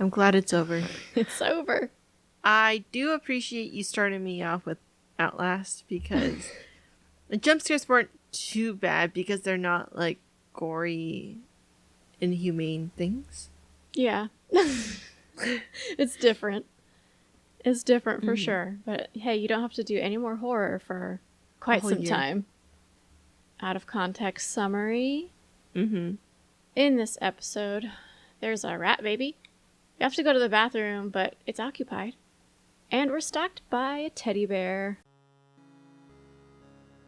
I'm glad it's over. It's over. I do appreciate you starting me off with Outlast because the jump scares weren't too bad because they're not like gory, inhumane things. Yeah. It's different. It's different for sure. But hey, you don't have to do any more horror for quite some time. Out of context summary. In this episode, there's a rat baby. You have to go to the bathroom, but it's occupied. And we're stalked by a teddy bear.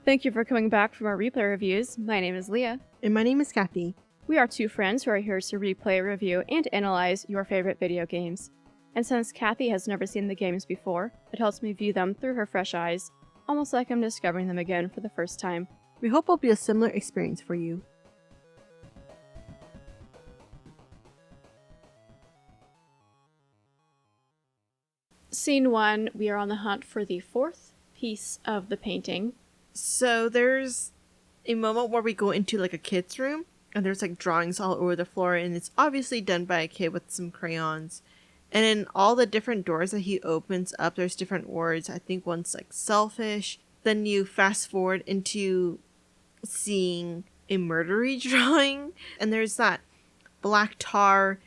Thank you for coming back from our replay reviews. My name is Leah. And my name is Kathy. We are two friends who are here to replay, review, and analyze your favorite video games. And since Kathy has never seen the games before, it helps me view them through her fresh eyes, almost like I'm discovering them again for the first time. We hope it'll be a similar experience for you. Scene 1, we are on the hunt for the fourth piece of the painting. So there's a moment where we go into like a kid's room and there's like drawings all over the floor and it's obviously done by a kid with some crayons. And in all the different doors that he opens up, there's different words. I think one's like selfish. Then you fast forward into seeing a murdery drawing and there's that black tar.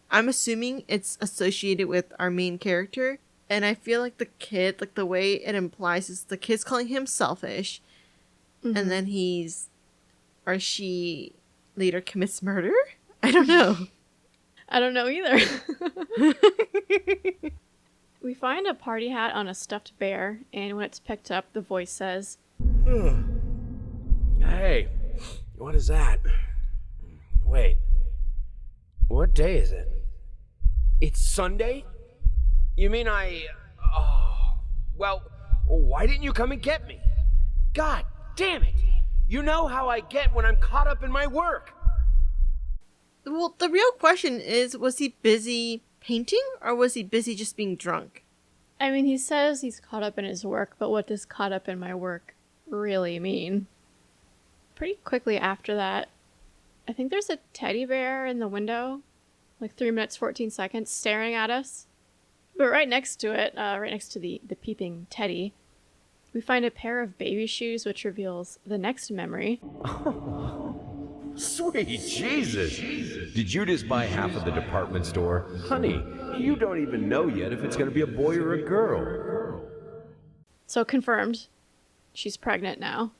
I'm assuming it's associated with our main character. And I feel like the kid, like the way it implies is the kid's calling him selfish. And then he's, or she later commits murder? I don't know. I don't know either. We find a party hat on a stuffed bear, and when it's picked up, the voice says, Hey, what is that? Wait, what day is it? It's Sunday? You mean well, why didn't you come and get me? God damn it! You know how I get when I'm caught up in my work! Well, the real question is, was he busy painting or was he busy just being drunk? I mean, he says he's caught up in his work, but what does caught up in my work really mean? Pretty quickly after that, I think there's a teddy bear in the window, like 3 minutes, 14 seconds, staring at us. But right next to it, right next to the peeping teddy, we find a pair of baby shoes, which reveals the next memory. Sweet Jesus! Did you just buy half of the department store? Honey, you don't even know yet if it's gonna be a boy or a girl. So confirmed. She's pregnant now.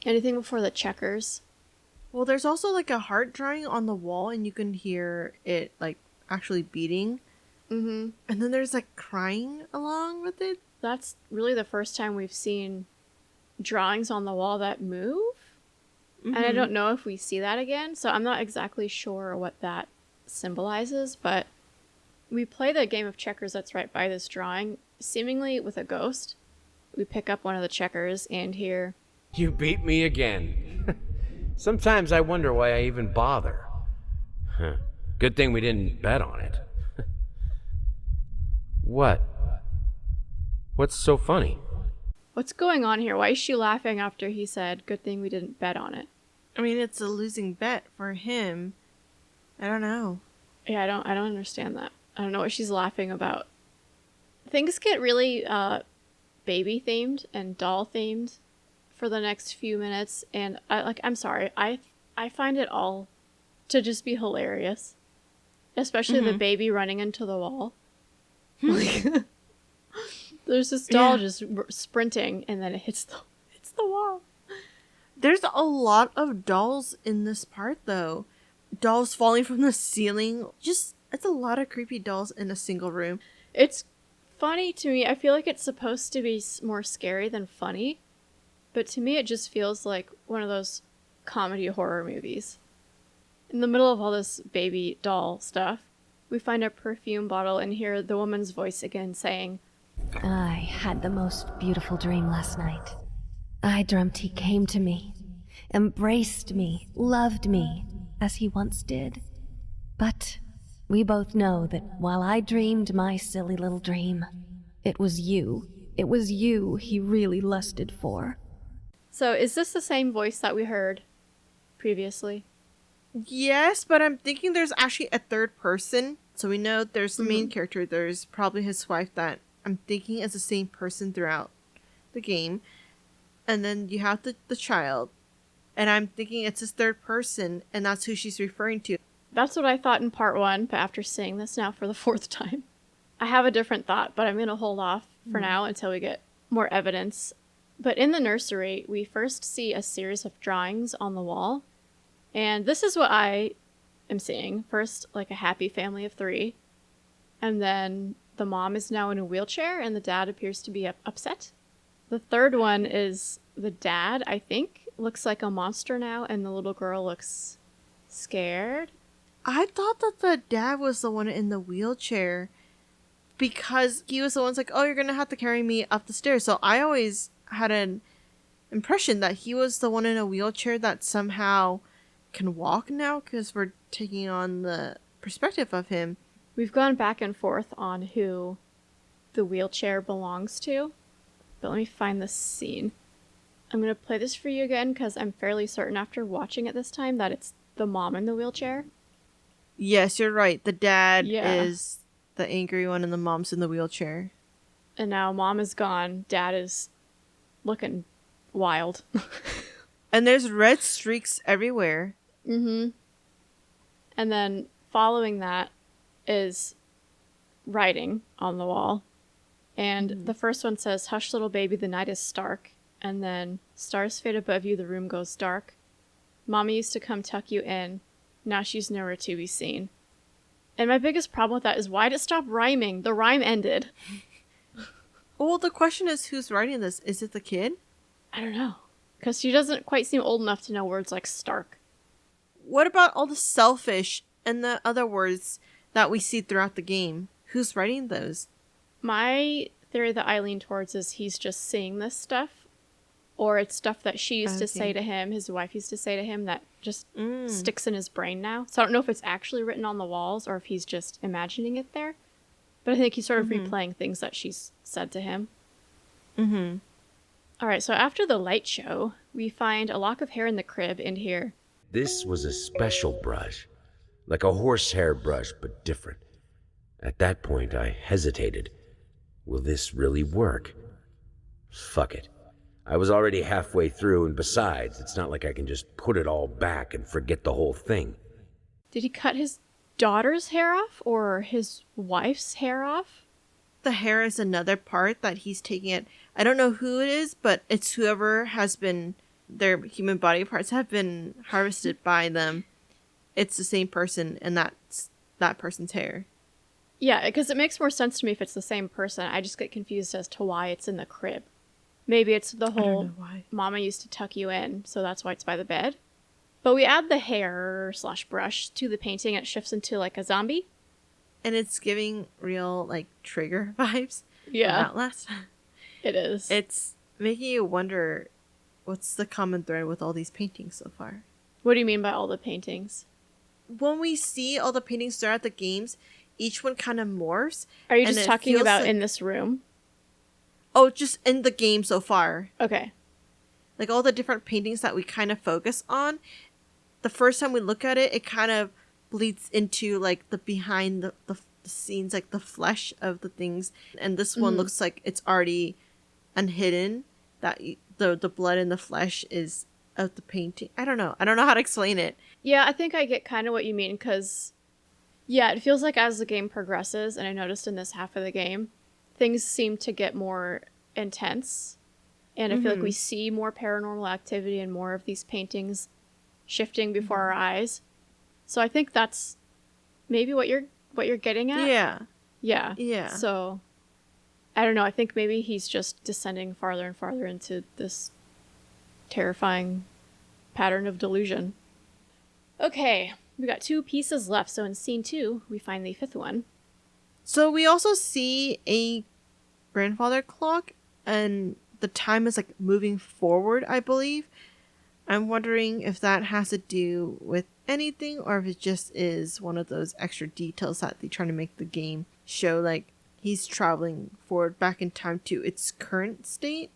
Anything before the checkers? Well, there's also like a heart drawing on the wall and you can hear it like actually beating. And then there's like crying along with it. That's really the first time we've seen drawings on the wall that move. And I don't know if we see that again, so I'm not exactly sure what that symbolizes, but we play the game of checkers that's right by this drawing, seemingly with a ghost. We pick up one of the checkers and hear, You beat me again. Sometimes I wonder why I even bother. Good thing we didn't bet on it. What? What's so funny? What's going on here? Why is she laughing after he said, good thing we didn't bet on it? I mean, it's a losing bet for him. I don't know. Yeah, I don't understand that. I don't know what she's laughing about. Things get really baby themed and doll themed for the next few minutes, and I'm sorry, I find it all to just be hilarious, especially the baby running into the wall. There's this doll just sprinting, and then it hits the wall. There's a lot of dolls in this part, though. Dolls falling from the ceiling. Just, it's a lot of creepy dolls in a single room. It's funny to me. I feel like it's supposed to be more scary than funny, but to me it just feels like one of those comedy horror movies. In the middle of all this baby doll stuff, we find a perfume bottle and hear the woman's voice again saying, I had the most beautiful dream last night. I dreamt he came to me, embraced me, loved me, as he once did. But we both know that while I dreamed my silly little dream, it was you he really lusted for. So is this the same voice that we heard previously? Yes, but I'm thinking there's actually a third person. So we know there's the main character. There's probably his wife that I'm thinking is the same person throughout the game. And then you have the child. And I'm thinking it's his third person, and that's who she's referring to. That's what I thought in part 1, but after seeing this now for the 4th time, I have a different thought, but I'm going to hold off for now until we get more evidence. But in the nursery, we first see a series of drawings on the wall. And this is what I am seeing. First, like a happy family of 3. And then the mom is now in a wheelchair and the dad appears to be upset. The third one is the dad, I think, looks like a monster now and the little girl looks scared. I thought that the dad was the one in the wheelchair because he was the one's like, oh, you're going to have to carry me up the stairs. So I always had an impression that he was the one in a wheelchair that somehow can walk now because we're taking on the perspective of him. We've gone back and forth on who the wheelchair belongs to, but let me find this scene. I'm going to play this for you again because I'm fairly certain after watching it this time that it's the mom in the wheelchair. Yes, you're right. The dad is the angry one and the mom's in the wheelchair. And now mom is gone. Dad is looking wild. And there's red streaks everywhere. Mm-hmm. And then following that is writing on the wall. And the first one says, "Hush, little baby, the night is stark." And then, "Stars fade above you, the room goes dark. Mommy used to come tuck you in. Now she's nowhere to be seen." And my biggest problem with that is, why did it stop rhyming? The rhyme ended. Well, the question is, who's writing this? Is it the kid? I don't know. Because she doesn't quite seem old enough to know words like stark. What about all the selfish and the other words that we see throughout the game? Who's writing those? My theory that I lean towards is he's just seeing this stuff. Or it's stuff that she used to say to him, his wife used to say to him, that just sticks in his brain now. So I don't know if it's actually written on the walls or if he's just imagining it there. But I think he's sort of replaying things that she's said to him. Mm-hmm. All right, so after the light show, we find a lock of hair in the crib in here. This was a special brush, like a horsehair brush, but different. At that point, I hesitated. Will this really work? Fuck it. I was already halfway through, and besides, it's not like I can just put it all back and forget the whole thing. Did he cut his daughter's hair off or his wife's hair off? The hair is another part that he's taking it. I don't know who it is, but it's whoever has been, their human body parts have been harvested by them. It's the same person, and that's that person's hair. Yeah, because it makes more sense to me if it's the same person. I just get confused as to why it's in the crib. Maybe it's the whole mama used to tuck you in, so that's why it's by the bed. But we add the hair / brush to the painting, and it shifts into like a zombie. And it's giving real, like, trigger vibes. Yeah. Outlast. It is. It's making you wonder what's the common thread with all these paintings so far. What do you mean by all the paintings? When we see all the paintings throughout the games, each one kind of morphs. Are you just talking about in this room? Oh, just in the game so far. Okay. Like all the different paintings that we kind of focus on, the first time we look at it, it kind of bleeds into like the behind the scenes, like the flesh of the things. And this one looks like it's already unhidden, that the blood and the flesh is of the painting. I don't know how to explain it. Yeah, I think I get kind of what you mean, because yeah, it feels like as the game progresses, and I noticed in this half of the game, things seem to get more intense. And I feel like we see more paranormal activity and more of these paintings shifting before our eyes. So I think that's maybe what you're getting at. Yeah. Yeah. Yeah. So I don't know. I think maybe he's just descending farther and farther into this terrifying pattern of delusion. Okay, we got 2 pieces left. So in scene 2, we find the 5th one. So we also see a grandfather clock, and the time is like moving forward, I believe. I'm wondering if that has to do with anything, or if it just is one of those extra details that they're trying to make the game show, like he's traveling forward back in time to its current state,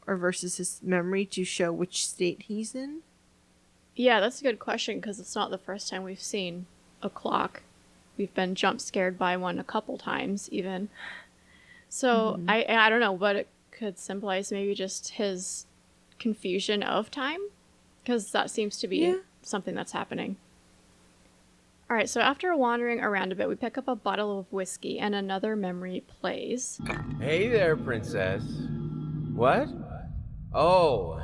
or versus his memory to show which state he's in. Yeah, that's a good question, because it's not the first time we've seen a clock. We've been jump scared by one a couple times, even. So I don't know what it could symbolize. Maybe just his confusion of time, because that seems to be something that's happening. All right, so after wandering around a bit, we pick up a bottle of whiskey and another memory plays. Hey there, princess. What? Oh,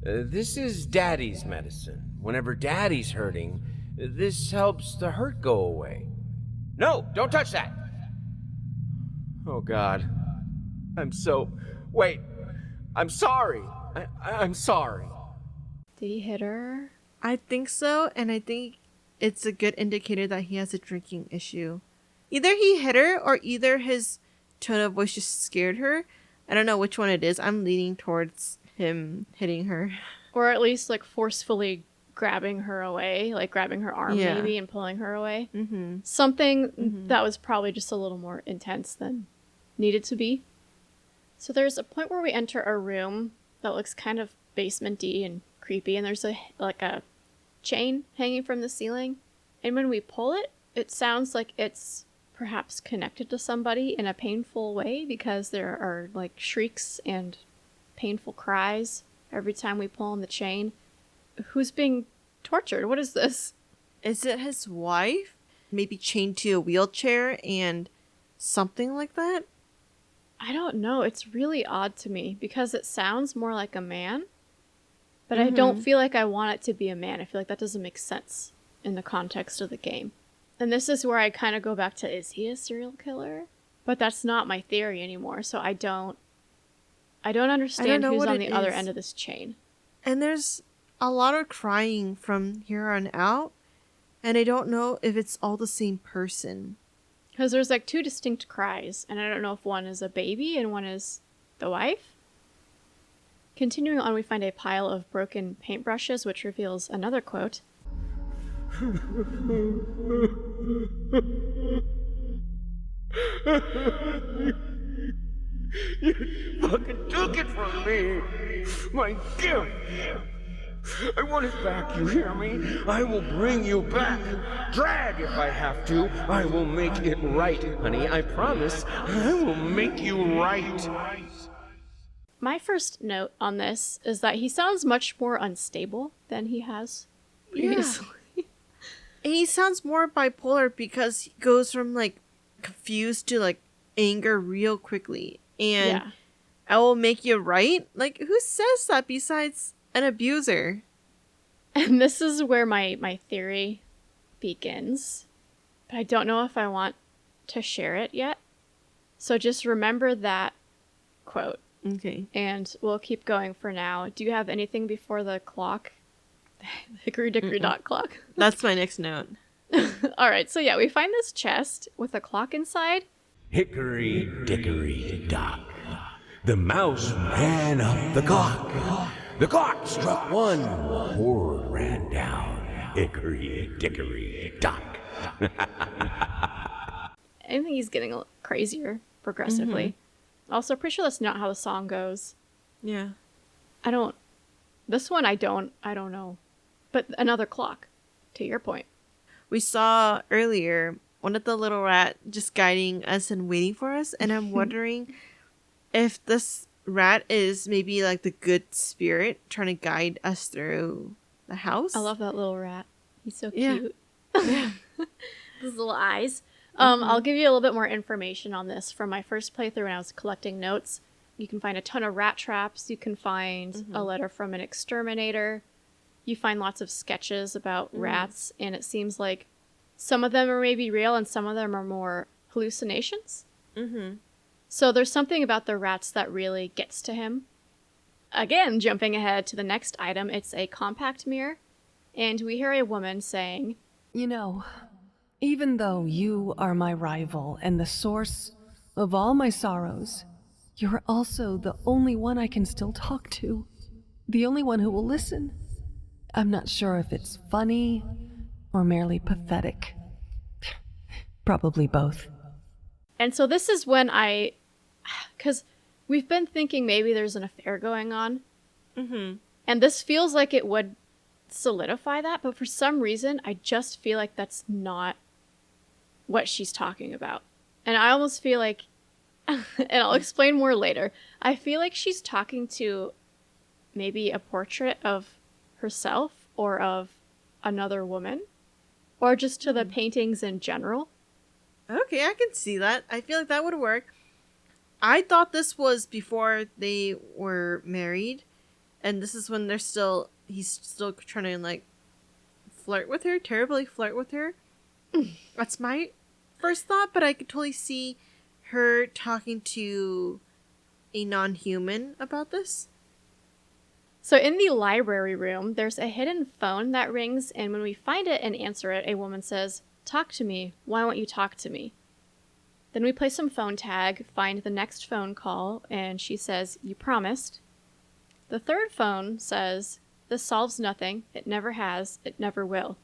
this is Daddy's medicine. Whenever Daddy's hurting, this helps the hurt go away. No, don't touch that! Oh, God. Wait. I'm sorry. I'm sorry. Did he hit her? I think so, and I think it's a good indicator that he has a drinking issue. Either he hit her, or either his tone of voice just scared her. I don't know which one it is. I'm leaning towards him hitting her. Or at least, like, forcefully grabbing her away, like grabbing her arm maybe and pulling her away. Something that was probably just a little more intense than needed to be. So there's a point where we enter a room that looks kind of basement-y and creepy, and there's a chain hanging from the ceiling, and when we pull it, it sounds like it's perhaps connected to somebody in a painful way, because there are like shrieks and painful cries every time we pull on the chain. Who's being tortured? What is this? Is it his wife? Maybe chained to a wheelchair and something like that? I don't know. It's really odd to me because it sounds more like a man, but I don't feel like I want it to be a man. I feel like that doesn't make sense in the context of the game. And this is where I kind of go back to, is he a serial killer? But that's not my theory anymore, so I don't understand who's on the other end of this chain. And there's a lot of crying from here on out, and I don't know if it's all the same person. Because there's like two distinct cries, and I don't know if one is a baby and one is the wife. Continuing on, we find a pile of broken paintbrushes, which reveals another quote. You fucking took it from me! My gift! I want it back, you hear me? I will bring you back! Drag if I have to! I will make it right, honey, I promise! I will make you right! My first note on this is that he sounds much more unstable than he has previously. Yeah. And he sounds more bipolar because he goes from like confused to like anger real quickly. And I will make you right? Like, who says that besides an abuser? And this is where my theory begins. But I don't know if I want to share it yet. So just remember that quote. Okay. And we'll keep going for now. Do you have anything before the clock? Hickory dickory dock clock? That's my next note. All right, so yeah, we find this chest with a clock inside. Hickory dickory dock. The mouse ran up the clock. The clock struck one. Horde ran down. Hickory dickory dock. I think he's getting a little crazier progressively. Also, pretty sure that's not how the song goes. Yeah. This one I don't know. But another clock, to your point. We saw earlier one of the little rat just guiding us and waiting for us, and I'm wondering if this rat is maybe like the good spirit trying to guide us through the house. I love that little rat. He's so Yeah. cute. His little eyes. I'll give you a little bit more information on this from my first playthrough when I was collecting notes. You can find a ton of rat traps. You can find a letter from an exterminator. You find lots of sketches about rats, and it seems like some of them are maybe real and some of them are more hallucinations. So there's something about the rats that really gets to him. Again, jumping ahead to the next item, it's a compact mirror, and we hear a woman saying, You know, even though you are my rival and the source of all my sorrows, you're also the only one I can still talk to. The only one who will listen. I'm not sure if it's funny or merely pathetic. Probably both. And so this is when because we've been thinking maybe there's an affair going on. And this feels like it would solidify that, but for some reason, I just feel like that's not what she's talking about. And I almost feel like, and I'll explain more later, I feel like she's talking to maybe a portrait of herself or of another woman, or just to the paintings in general. Okay, I can see that. I feel like that would work. I thought this was before they were married, and this is when he's still trying to, like, flirt with her, terribly flirt with her. That's my first thought, but I could totally see her talking to a non-human about this. So in the library room, there's a hidden phone that rings, and when we find it and answer it, a woman says, "Talk to me. Why won't you talk to me?" Then we play some phone tag, find the next phone call, and she says, "You promised." The third phone says, "This solves nothing. It never has. It never will."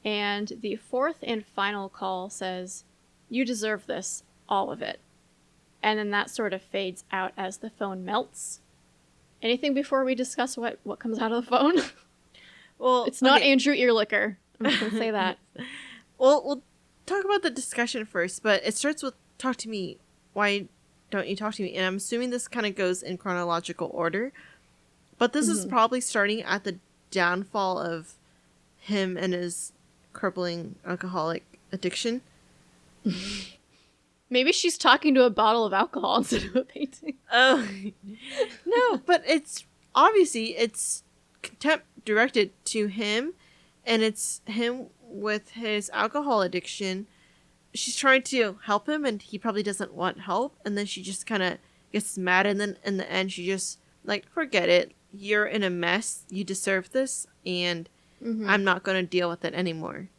And the fourth and final call says, "You deserve this. All of it." And then that sort of fades out as the phone melts. Anything before we discuss what comes out of the phone? Well, it's not Andrew Earlicker. I'm just going to say that. Well, we'll talk about the discussion first, but it starts with "Talk to me. Why don't you talk to me?" And I'm assuming this kind of goes in chronological order. But this is probably starting at the downfall of him and his crippling alcoholic addiction. Maybe she's talking to a bottle of alcohol instead of a painting. Oh. No, but it's contempt directed to him, and it's him with his alcohol addiction. She's trying to help him, and he probably doesn't want help, and then she just kind of gets mad, and then in the end she just, like, forget it. You're in a mess. You deserve this, and I'm not going to deal with it anymore.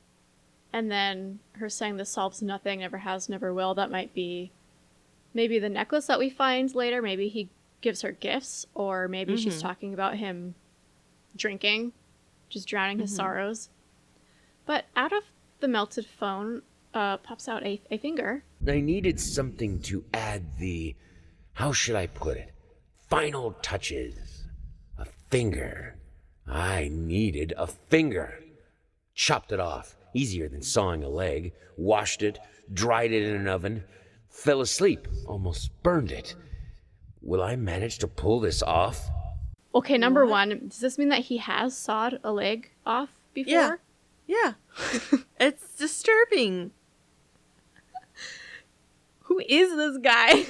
And then her saying "this solves nothing, never has, never will," that might be maybe the necklace that we find later. Maybe he gives her gifts, or maybe she's talking about him drinking, just drowning his sorrows. But out of the melted phone pops out a finger. I needed something to add the, how should I put it, final touches. A finger. I needed a finger. Chopped it off. Easier than sawing a leg. Washed it, dried it in an oven, fell asleep, almost burned it. Will I manage to pull this off? Okay, number one, does this mean that he has sawed a leg off before? Yeah. It's disturbing. Who is this guy?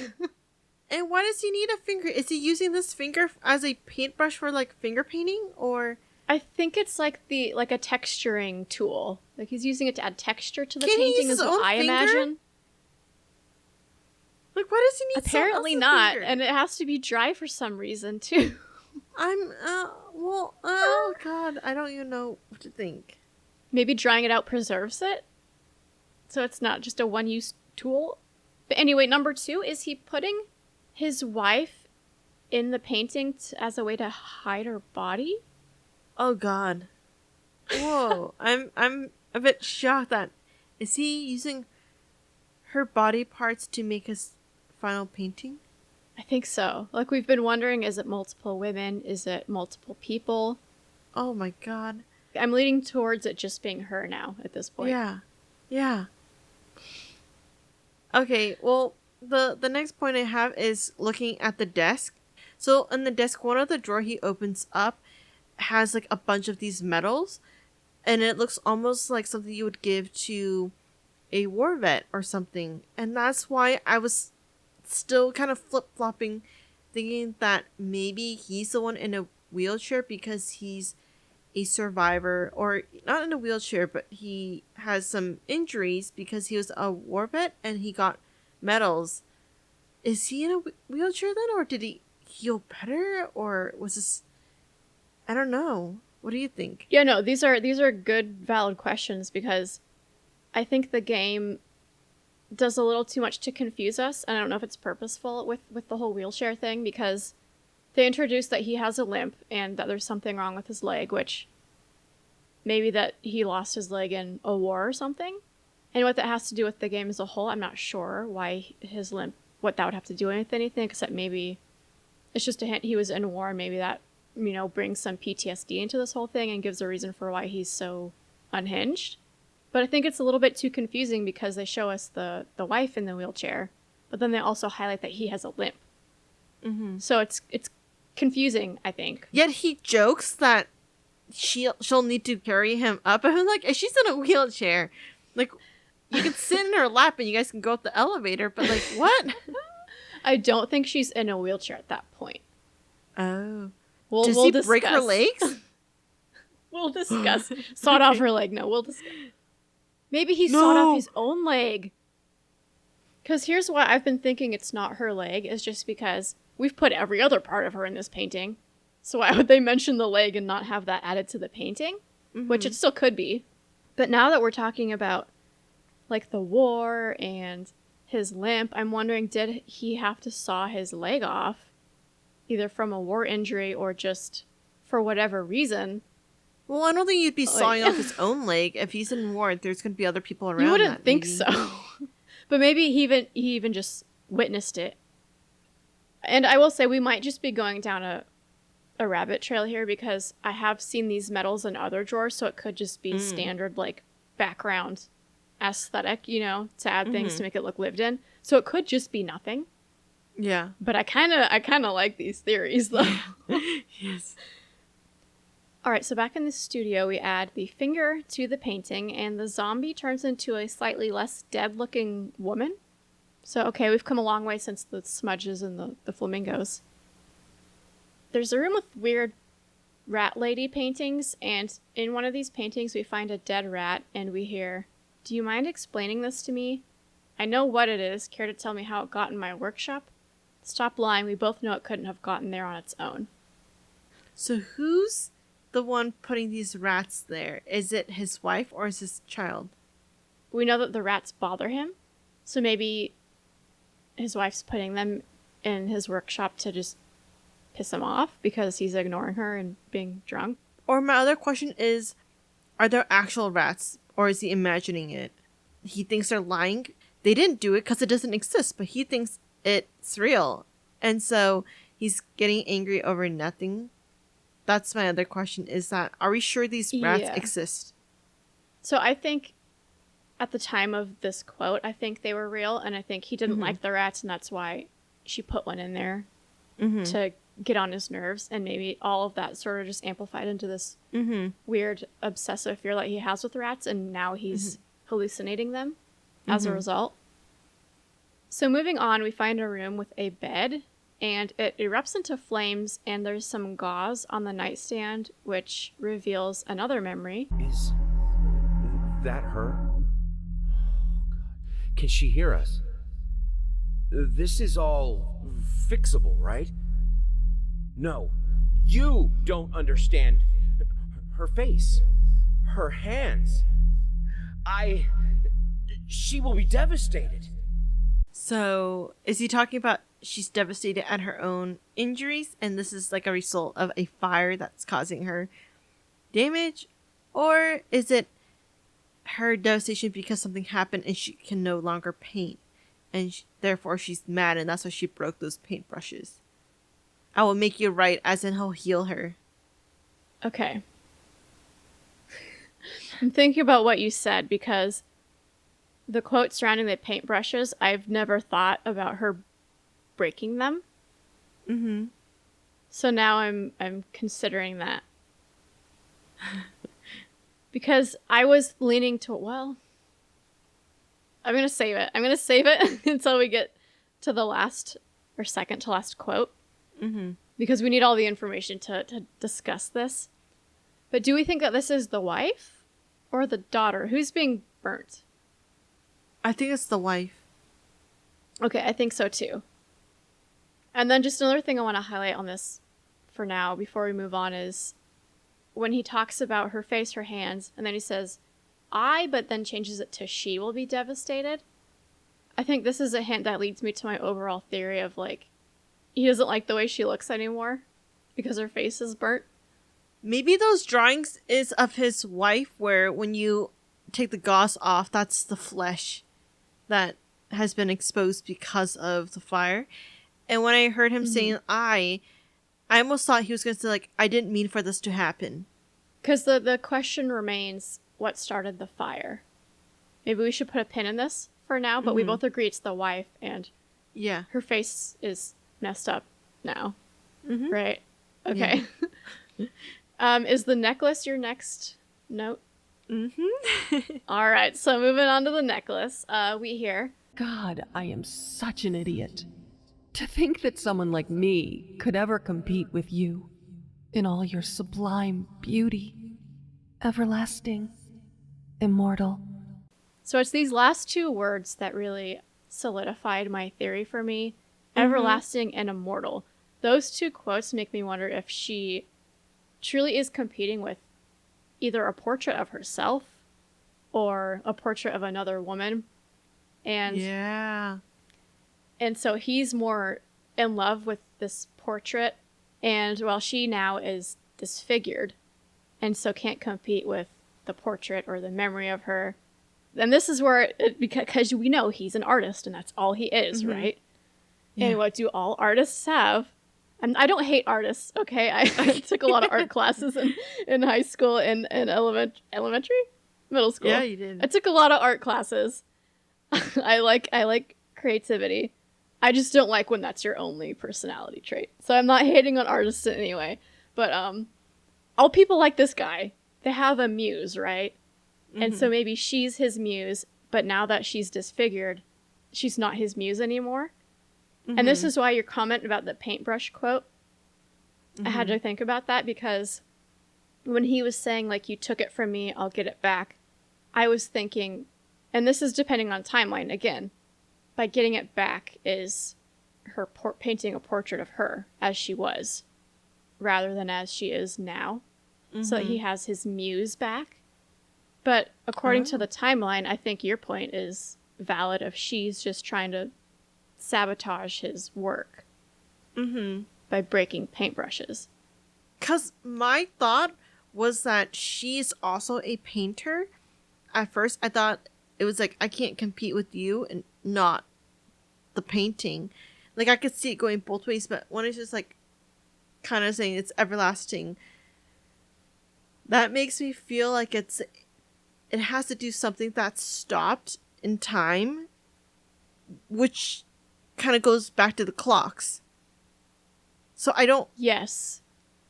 And why does he need a finger? Is he using this finger as a paintbrush for, like, finger painting, or? I think it's like a texturing tool. Like he's using it to add texture to the Can he painting, use is his what own I finger? imagine. Like, why does he need Apparently someone not, else's finger? and it has to be dry for some reason too. Oh god, I don't even know what to think. Maybe drying it out preserves it, so it's not just a one-use tool. But anyway, number two, is he putting his wife in the painting as a way to hide her body? Oh god. Whoa. I'm a bit shocked that, is he using her body parts to make his final painting? I think so. Like, we've been wondering, is it multiple women? Is it multiple people? Oh my god. I'm leaning towards it just being her now at this point. Yeah. Okay, well, the next point I have is looking at the desk. So in the desk, one of the drawer he opens up has, like, a bunch of these medals, and it looks almost like something you would give to a war vet or something. And that's why I was still kind of flip-flopping, thinking that maybe he's the one in a wheelchair because he's a survivor, or not in a wheelchair, but he has some injuries because he was a war vet and he got medals. Is he in a wheelchair then, or did he heal better, or was this, I don't know. What do you think? Yeah, no, these are good, valid questions, because I think the game does a little too much to confuse us, and I don't know if it's purposeful with the whole wheelchair thing, because they introduce that he has a limp and that there's something wrong with his leg, which maybe that he lost his leg in a war or something. And what that has to do with the game as a whole, I'm not sure why his limp, what that would have to do with anything, except maybe it's just a hint he was in a war, and maybe that brings some PTSD into this whole thing and gives a reason for why he's so unhinged. But I think it's a little bit too confusing because they show us the wife in the wheelchair, but then they also highlight that he has a limp. Mm-hmm. So it's confusing, I think. Yet he jokes that she'll need to carry him up. I'm like, she's in a wheelchair. Like, you can sit in her lap and you guys can go up the elevator, but like, what? I don't think she's in a wheelchair at that point. Oh. Does he break her legs? We'll discuss. Sawed off her leg. No, we'll discuss. Maybe he sawed off his own leg. Because here's why I've been thinking it's not her leg, is just because we've put every other part of her in this painting. So why would they mention the leg and not have that added to the painting? Mm-hmm. Which it still could be. But now that we're talking about like the war and his limp, I'm wondering, did he have to saw his leg off? Either from a war injury or just for whatever reason. Well, I don't think you'd be sawing off his own leg. If he's in war, there's going to be other people around. You wouldn't think so. But maybe he even just witnessed it. And I will say we might just be going down a rabbit trail here because I have seen these medals in other drawers, so it could just be standard like background aesthetic, to add things to make it look lived in. So it could just be nothing. Yeah. But I kind of like these theories though. Yes. All right, so back in the studio, we add the finger to the painting, and the zombie turns into a slightly less dead-looking woman. So, okay, we've come a long way since the smudges and the flamingos. There's a room with weird rat lady paintings, and in one of these paintings, we find a dead rat, and we hear, "Do you mind explaining this to me? I know what it is. Care to tell me how it got in my workshop? Stop lying. We both know it couldn't have gotten there on its own." So who's the one putting these rats there? Is it his wife or is his child? We know that the rats bother him, so maybe his wife's putting them in his workshop to just piss him off because he's ignoring her and being drunk. Or my other question is, are there actual rats or is he imagining it? He thinks they're lying. They didn't do it because it doesn't exist, but he thinks it's real. And so he's getting angry over nothing. That's my other question, is that, are we sure these rats exist? So I think at the time of this quote, I think they were real, and I think he didn't like the rats, and that's why she put one in there to get on his nerves, and maybe all of that sort of just amplified into this weird obsessive fear that he has with rats, and now he's hallucinating them as a result. So moving on, we find a room with a bed, and it erupts into flames, and there's some gauze on the nightstand, which reveals another memory. Is that her? Oh, God. Can she hear us? This is all fixable, right? No, you don't understand. Her face, her hands. She will be devastated. So, is he talking about she's devastated at her own injuries and this is like a result of a fire that's causing her damage? Or is it her devastation because something happened and she can no longer paint and therefore she's mad and that's why she broke those paintbrushes? I will make you right, as in he'll heal her. Okay. I'm thinking about what you said because the quote surrounding the paintbrushes, I've never thought about her breaking them. Mm-hmm. So now I'm considering that. Because I was leaning to, well, I'm going to save it. I'm going to save it until we get to the last or second to last quote. Mm-hmm. Because we need all the information to discuss this. But do we think that this is the wife or the daughter? Who's being burnt? I think it's the wife. Okay, I think so too. And then just another thing I want to highlight on this for now before we move on is when he talks about her face, her hands, and then he says, "I," but then changes it to "she will be devastated." I think this is a hint that leads me to my overall theory of like, he doesn't like the way she looks anymore because her face is burnt. Maybe those drawings is of his wife where when you take the gauze off, that's the flesh that has been exposed because of the fire. And when I heard him saying "I," I almost thought he was going to say, like, I didn't mean for this to happen. Because the question remains, what started the fire? Maybe we should put a pin in this for now, but we both agree it's the wife, and Yeah. her face is messed up now. Mm-hmm. Right? Okay. Is the necklace your next note? Mm-hmm. All right, so moving on to the necklace, we hear, God, I am such an idiot. To think that someone like me could ever compete with you in all your sublime beauty, everlasting, immortal. So it's these last two words that really solidified my theory for me. Everlasting and immortal. Those two quotes make me wonder if she truly is competing with either a portrait of herself or a portrait of another woman. And Yeah. and so he's more in love with this portrait, and while she now is disfigured and so can't compete with the portrait or the memory of her. And this is where, because we know he's an artist and that's all he is, right? Yeah. And what do all artists have? And I don't hate artists, okay? I took a lot of art classes in high school and elementary? Middle school. Yeah, you did. I took a lot of art classes. I like creativity. I just don't like when that's your only personality trait. So I'm not hating on artists in any way. But all people like this guy, they have a muse, right? And so maybe she's his muse, but now that she's disfigured, she's not his muse anymore. And this is why your comment about the paintbrush quote, I had to think about that, because when he was saying, like, you took it from me, I'll get it back, I was thinking, and this is depending on timeline, again, by getting it back is her painting a portrait of her as she was, rather than as she is now, so that he has his muse back. But according to the timeline, I think your point is valid if she's just trying to sabotage his work by breaking paintbrushes. Because my thought was that she's also a painter. At first, I thought it was like, I can't compete with you and not the painting. Like, I could see it going both ways, but when it's just like kind of saying it's everlasting, that makes me feel like it has to do something that's stopped in time, which kind of goes back to the clocks. So I don't. Yes.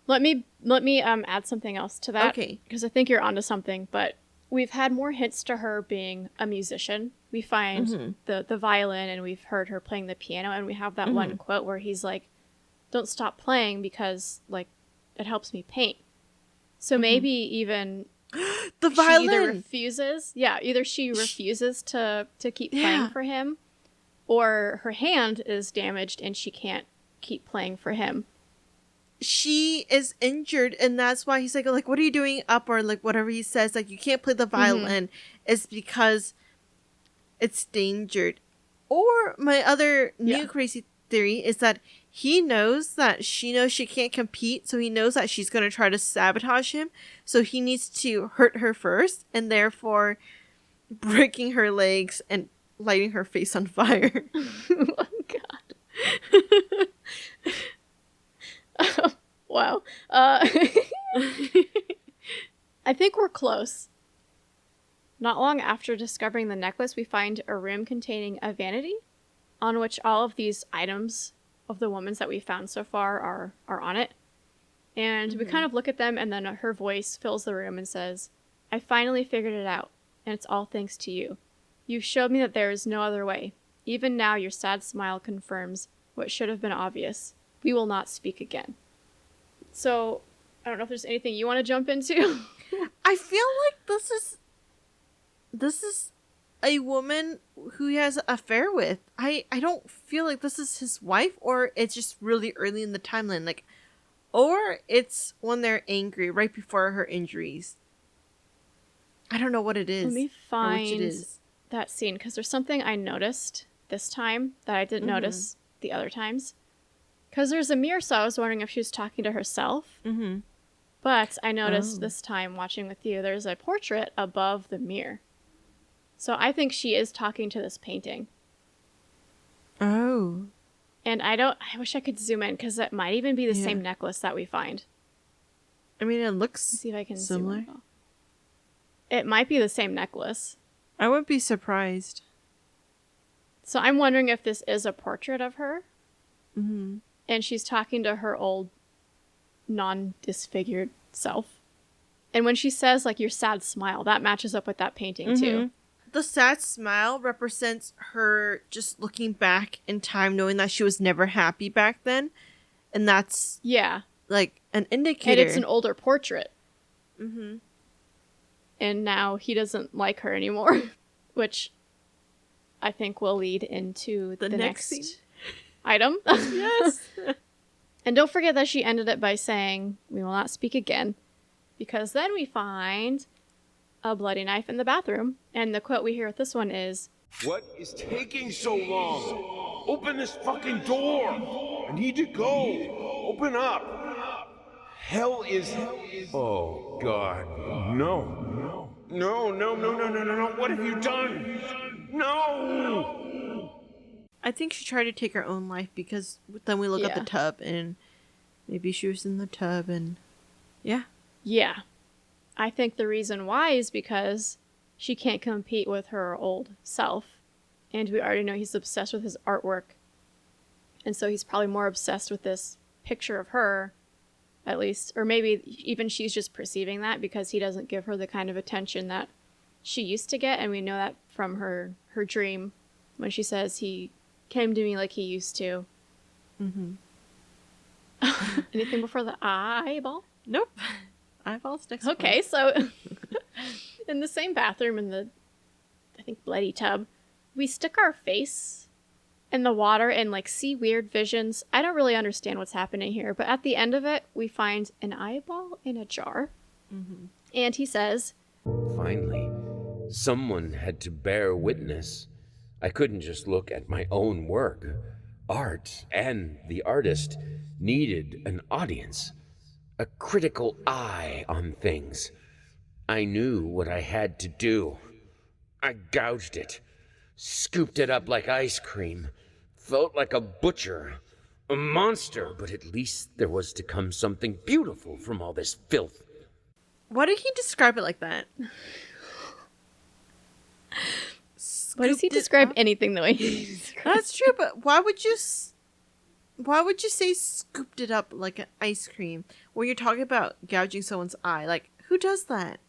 Let me add something else to that. Okay. Because I think you're onto something, but we've had more hints to her being a musician. We find the violin, and we've heard her playing the piano, and we have that one quote where he's like, don't stop playing because, like, it helps me paint. So maybe even The she violin. either refuses. Yeah, either she refuses to keep playing for him, or her hand is damaged and she can't keep playing for him. She is injured, and that's why he's like, what are you doing up? Or like whatever he says, like, you can't play the violin, is because it's endangered. Or my other new crazy theory is that he knows that she knows she can't compete, so he knows that she's going to try to sabotage him, so he needs to hurt her first, and therefore breaking her legs and lighting her face on fire. Oh, God. Wow. I think we're close. Not long after discovering the necklace, we find a room containing a vanity on which all of these items of the woman's that we found so far are on it. And we kind of look at them, and then her voice fills the room and says, I finally figured it out, and it's all thanks to you. You've showed me that there is no other way. Even now, your sad smile confirms what should have been obvious. We will not speak again. So, I don't know if there's anything you want to jump into. I feel like this is a woman who he has an affair with. I don't feel like this is his wife, or it's just really early in the timeline, like, or it's when they're angry right before her injuries. I don't know what it is. Let me or which find it is. that scene, because there's something I noticed this time that I didn't notice the other times. Because there's a mirror, so I was wondering if she was talking to herself. But I noticed this time watching with you, there's a portrait above the mirror. So I think she is talking to this painting. Oh. And I wish I could zoom in because that might even be the same necklace that we find. I mean, it looks See if I can similar. zoom in. It might be the same necklace. I wouldn't be surprised. So I'm wondering if this is a portrait of her. Mm-hmm. And she's talking to her old, non-disfigured self. And when she says, like, your sad smile, that matches up with that painting, too. The sad smile represents her just looking back in time, knowing that she was never happy back then. And that's, like, an indicator. And it's an older portrait. Mm-hmm. And now he doesn't like her anymore, which I think will lead into the next scene. Item. Yes. And don't forget that she ended it by saying, "We will not speak again." Because then we find a bloody knife in the bathroom. And the quote we hear with this one is, "What is taking so long? Open this fucking door! I need to go! Open up! Hell is... Oh, God. No. No. What have you done? No!" I think she tried to take her own life because then we look at the tub and maybe she was in the tub and Yeah. I think the reason why is because she can't compete with her old self. And we already know he's obsessed with his artwork. And so he's probably more obsessed with this picture of her, at least. Or maybe even she's just perceiving that because he doesn't give her the kind of attention that she used to get. And we know that from her dream when she says he came to me like he used to. Mm-hmm. Anything before the eyeball? Nope. Eyeballs next. Okay, so in the same bathroom in the, I think, bloody tub, we stick our face in the water and like see weird visions. I don't really understand what's happening here, but at the end of it, we find an eyeball in a jar. Mm-hmm. And he says, Finally, someone had to bear witness. I couldn't just look at my own work. Art and the artist needed an audience, a critical eye on things. I knew what I had to do. I gouged it, scooped it up like ice cream, felt like a butcher, a monster, but at least there was to come something beautiful from all this filth. Why did he describe it like that? why does he describe anything the way he describes? That's true, but why would you say scooped it up like an ice cream when you're talking about gouging someone's eye? Like, who does that?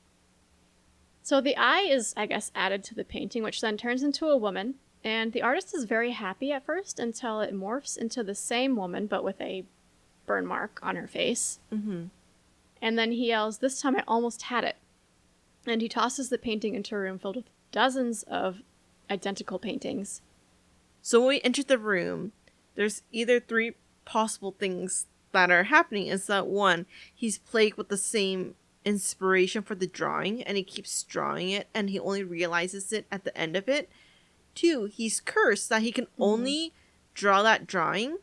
So the eye is, I guess, added to the painting, which then turns into a woman. And the artist is very happy at first until it morphs into the same woman, but with a burn mark on her face. Mm-hmm. And then he yells, "This time I almost had it." And he tosses the painting into a room filled with dozens of identical paintings. So when we enter the room, there's either three possible things that are happening. Is that one, he's plagued with the same inspiration for the drawing and he keeps drawing it and he only realizes it at the end of it. Two, he's cursed that he can only draw that drawing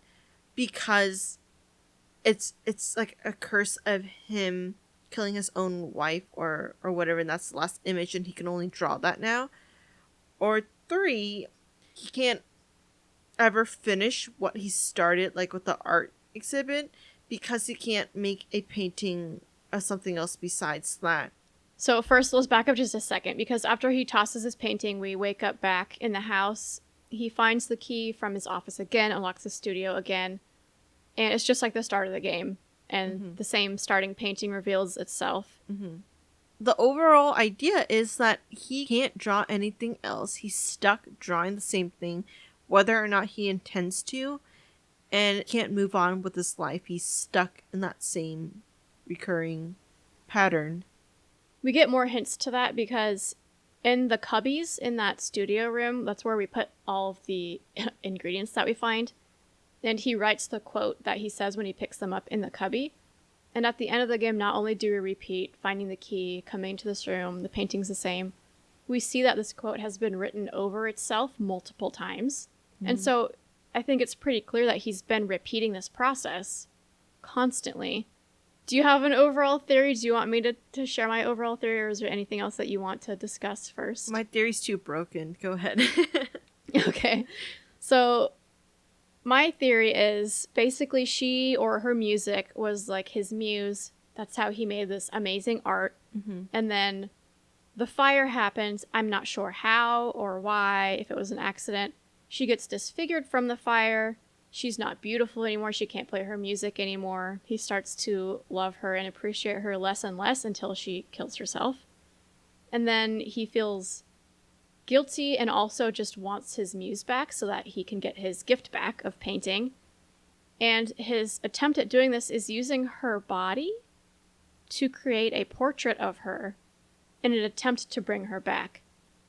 because it's like a curse of him killing his own wife or whatever, and that's the last image and he can only draw that now. Or three, he can't ever finish what he started, like with the art exhibit, because he can't make a painting of something else besides that. So first, let's back up just a second, because after he tosses his painting, we wake up back in the house. He finds the key from his office again, unlocks the studio again, and it's just like the start of the game. And the same starting painting reveals itself. Mm-hmm. The overall idea is that he can't draw anything else. He's stuck drawing the same thing, whether or not he intends to, and can't move on with his life. He's stuck in that same recurring pattern. We get more hints to that because in the cubbies in that studio room, that's where we put all of the ingredients that we find. And he writes the quote that he says when he picks them up in the cubby. And at the end of the game, not only do we repeat finding the key, coming to this room, the painting's the same, we see that this quote has been written over itself multiple times. And so I think it's pretty clear that he's been repeating this process constantly. Do you have an overall theory? Do you want me to share my overall theory, or is there anything else that you want to discuss first? My theory's too broken. Go ahead. Okay. So my theory is basically she or her music was like his muse. That's how he made this amazing art. Mm-hmm. And then the fire happens. I'm not sure how or why, if it was an accident. She gets disfigured from the fire. She's not beautiful anymore. She can't play her music anymore. He starts to love her and appreciate her less and less until she kills herself. And then he feels guilty and also just wants his muse back so that he can get his gift back of painting. And his attempt at doing this is using her body to create a portrait of her in an attempt to bring her back.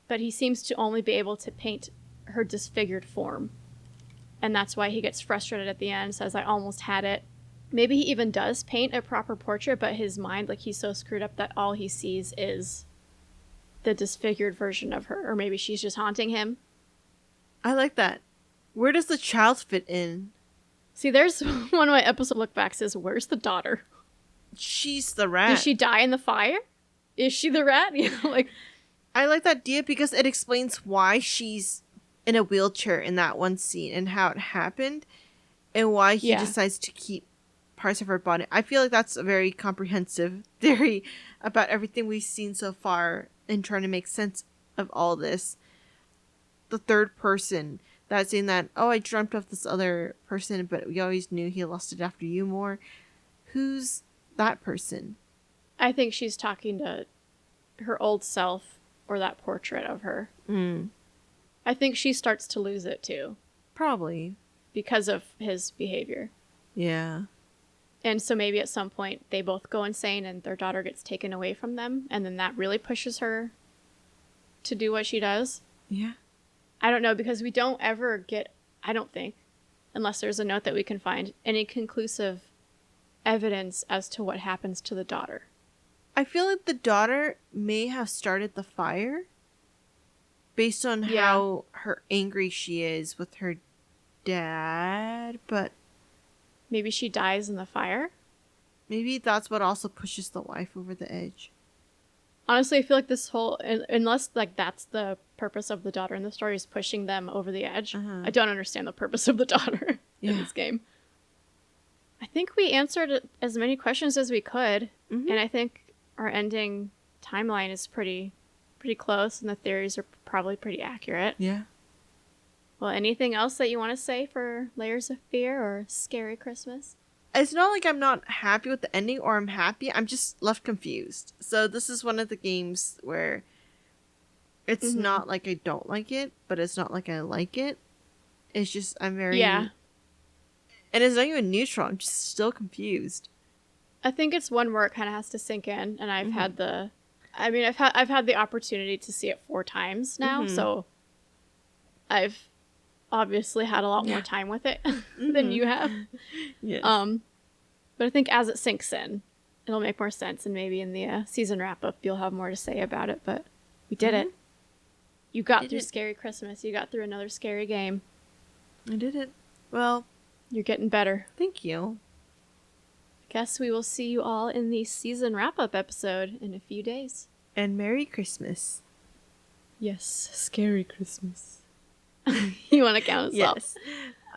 But he seems to only be able to paint her disfigured form. And that's why he gets frustrated at the end, says, I almost had it. Maybe he even does paint a proper portrait, but his mind, like, he's so screwed up that all he sees is the disfigured version of her. Or maybe she's just haunting him. I like that. Where does the child fit in? See, there's one of my episode lookbacks is, where's the daughter? She's the rat. Did she die in the fire? Is she the rat? You know, like, I like that idea because it explains why she's in a wheelchair in that one scene and how it happened and why he decides to keep parts of her body. I feel like that's a very comprehensive theory about everything we've seen so far and trying to make sense of all this. The third person that's saying that, oh, I dreamt of this other person, but we always knew he lusted after you more. Who's that person? I think she's talking to her old self or that portrait of her. I think she starts to lose it too. Probably. Because of his behavior. Yeah. And so maybe at some point they both go insane and their daughter gets taken away from them. And then that really pushes her to do what she does. Yeah. I don't know, because we don't ever get, I don't think, unless there's a note that we can find, any conclusive evidence as to what happens to the daughter. I feel like the daughter may have started the fire based on how her angry she is with her dad, but maybe she dies in the fire? Maybe that's what also pushes the wife over the edge. Honestly, I feel like this whole, unless like that's the purpose of the daughter in the story, is pushing them over the edge. I don't understand the purpose of the daughter in this game. I think we answered as many questions as we could, and I think our ending timeline is pretty close, and the theories are probably pretty accurate. Yeah. Well, anything else that you want to say for Layers of Fear or Scary Christmas? It's not like I'm not happy with the ending or I'm happy. I'm just left confused. So this is one of the games where it's not like I don't like it, but it's not like I like it. It's just I'm very... Yeah. And it's not even neutral. I'm just still confused. I think it's one where it kind of has to sink in, and I've had the... I mean, I've had the opportunity to see it 4 times now, so I've obviously had a lot more time with it than you have. Yes. But I think as it sinks in, it'll make more sense, and maybe in the season wrap-up you'll have more to say about it, but we did it. You got through Scary Christmas. You got through another scary game. I did it. Well... You're getting better. Thank you. Guess we will see you all in the season wrap-up episode in a few days. And Merry Christmas. Yes, Scary Christmas. You want to count us off? Yes.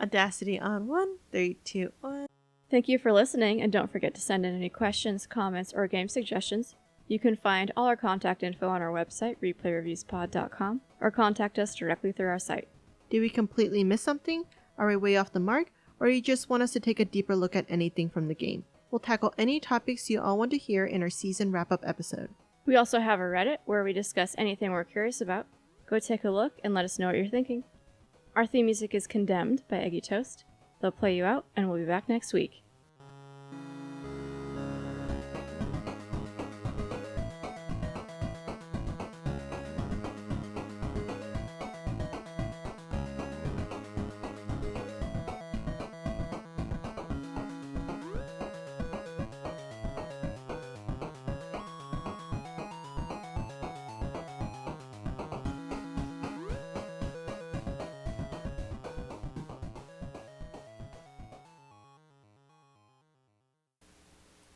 Audacity on 1, 3, 2, 1. Thank you for listening, and don't forget to send in any questions, comments, or game suggestions. You can find all our contact info on our website, replayreviewspod.com, or contact us directly through our site. Did we completely miss something? Are we way off the mark? Or you just want us to take a deeper look at anything from the game? We'll tackle any topics you all want to hear in our season wrap-up episode. We also have a Reddit where we discuss anything we're curious about. Go take a look and let us know what you're thinking. Our theme music is Condemned by Eggy Toast. They'll play you out, and we'll be back next week.